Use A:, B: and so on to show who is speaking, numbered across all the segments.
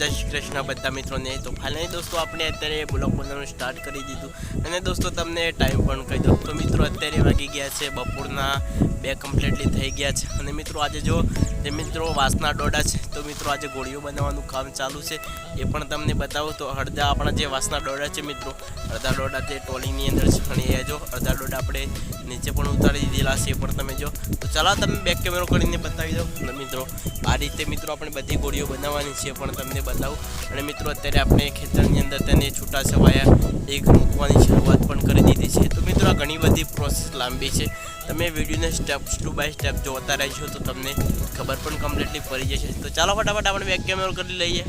A: જય શ્રી કૃષ્ણ બધા મિત્રોને। તો ફાઇનલી દોસ્તો આપણે અત્યારે બ્લોગ બનાવવાનું સ્ટાર્ટ કરી દીધું અને દોસ્તો તમને ટાઈમ પણ કહી દઉં તો મિત્રો અત્યારે વાગી ગયા છે બપોરના 2 કમ્પ્લીટલી થઈ ગયા છે અને મિત્રો આજે જો જે મિત્રો વાસના ડોડા છે તો મિત્રો આજે ગોળીઓ બનાવવાનું કામ ચાલુ છે એ પણ તમને બતાવું। તો અડધા આપણા જે વાસના ડોડા છે મિત્રો અડધા ડોડા તે ટોલીની અંદર છે અને એ જો અડધા ડોડા આપણે નીચે પણ ઉતારી દીધેલા છે એ પણ તમે જો। તો ચાલો તમે બેક કેમેરો કરીને બતાવી દો અને મિત્રો આ રીતે મિત્રો આપણે બધી ગોળીઓ બનાવવાની છે પણ તમને બતાવું। અને મિત્રો અત્યારે આપણે ખેતરની અંદર તેને છૂટા છવાયા એક મૂકવાની શરૂઆત પણ કરી દીધી છે। તો મિત્રો આ ઘણી બધી પ્રોસેસ લાંબી છે, તમે વિડીયોને સ્ટેપ બાય સ્ટેપ જોતા રહેશો તો તમને ખબર પણ કમ્પ્લીટલી પડી જશે। તો ચાલો ફટાફટ આપણે બેક કેમેરો કરી લઈએ।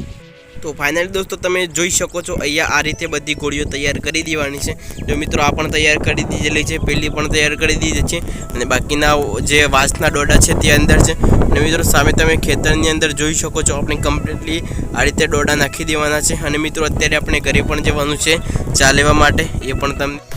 A: તો ફાઇનલી દોસ્તો તમે જોઈ શકો છો અહીંયા આ રીતે બધી ગોળીઓ તૈયાર કરી દેવાની છે। જો મિત્રો આ પણ તૈયાર કરી દીધેલી છે, પહેલી પણ તૈયાર કરી દીધી છે અને બાકીના જે વાસના ડોડા છે તે અંદર છે। અને મિત્રો સામે તમે ખેતરની અંદર જોઈ શકો છો આપણે કમ્પ્લીટલી આ રીતે ડોડા નાખી દેવાના છે અને મિત્રો અત્યારે આપણે ઘરે પણ જવાનું છે ચા લેવા માટે એ પણ તમને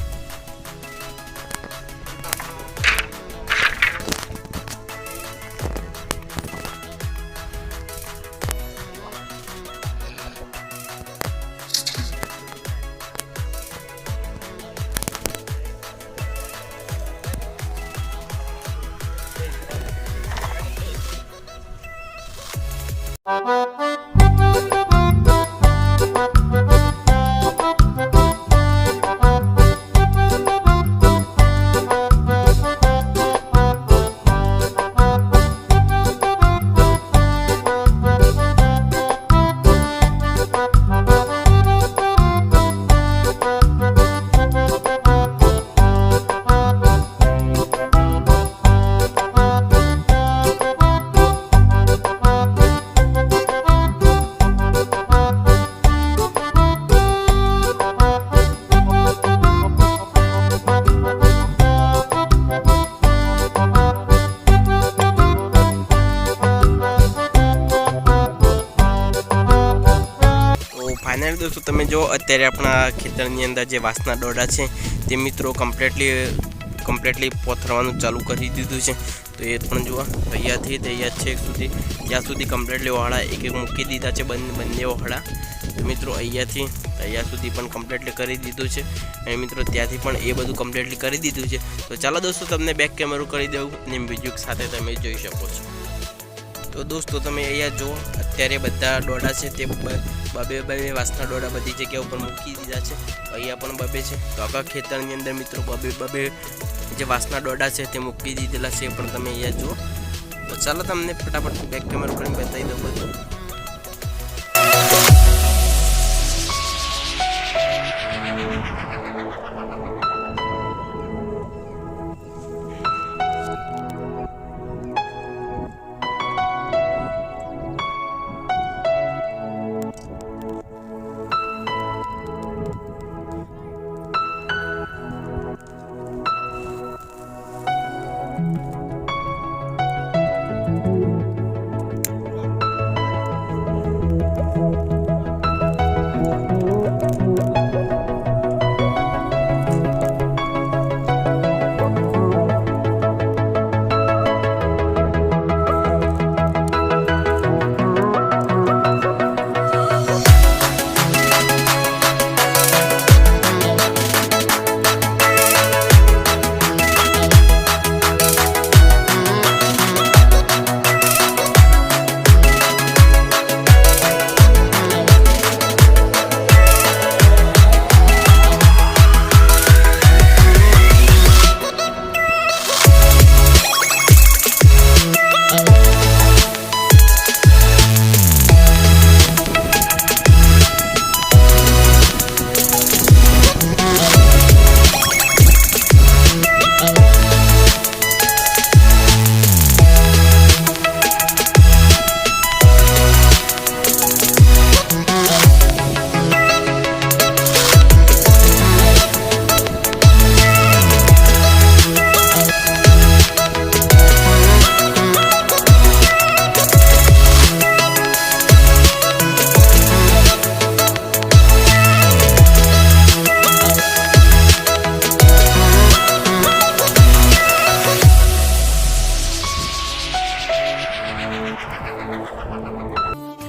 A: फाइनल दोस्तों तमे जो अत्यारे अपना खेतरनी अंदर जे वासना डोडा है ते मित्रों कम्प्लीटली पोथरवानुं चालू करी दीधुं छे। तो ये पण जो तैयार थी तैयार छे सुधी ज्यां सुधी कम्प्लीटली वाड़ा एक मूकी दीधा है बंने वाड़ा। तो मित्रों अहींयाथी तैयार सुधी पण कम्प्लीटली करी दीधुं छे अने मित्रों त्यांथी पण ए बधुं कम्प्लीटली करी दीधुं छे। तो चालो दोस्तों तमने बेक केमेरो करी देवुं अने बीजुं साथे तमे जोई शको छो। तो दोस्तों तमे अहींया जो अत्यारे बधा डोडा है ते बबे वासना डोडा बधी जग्या पर मूकी दीधा है, अहींया पण बबे है। तो आखा खेतरनी अंदर मित्रों बबे जे वासना डोडा है ते मूकी दीधेला छे पण तमे अहींया जो। तो चलो तमने फटाफट बेक केमेरो करीने बतावी दऊं।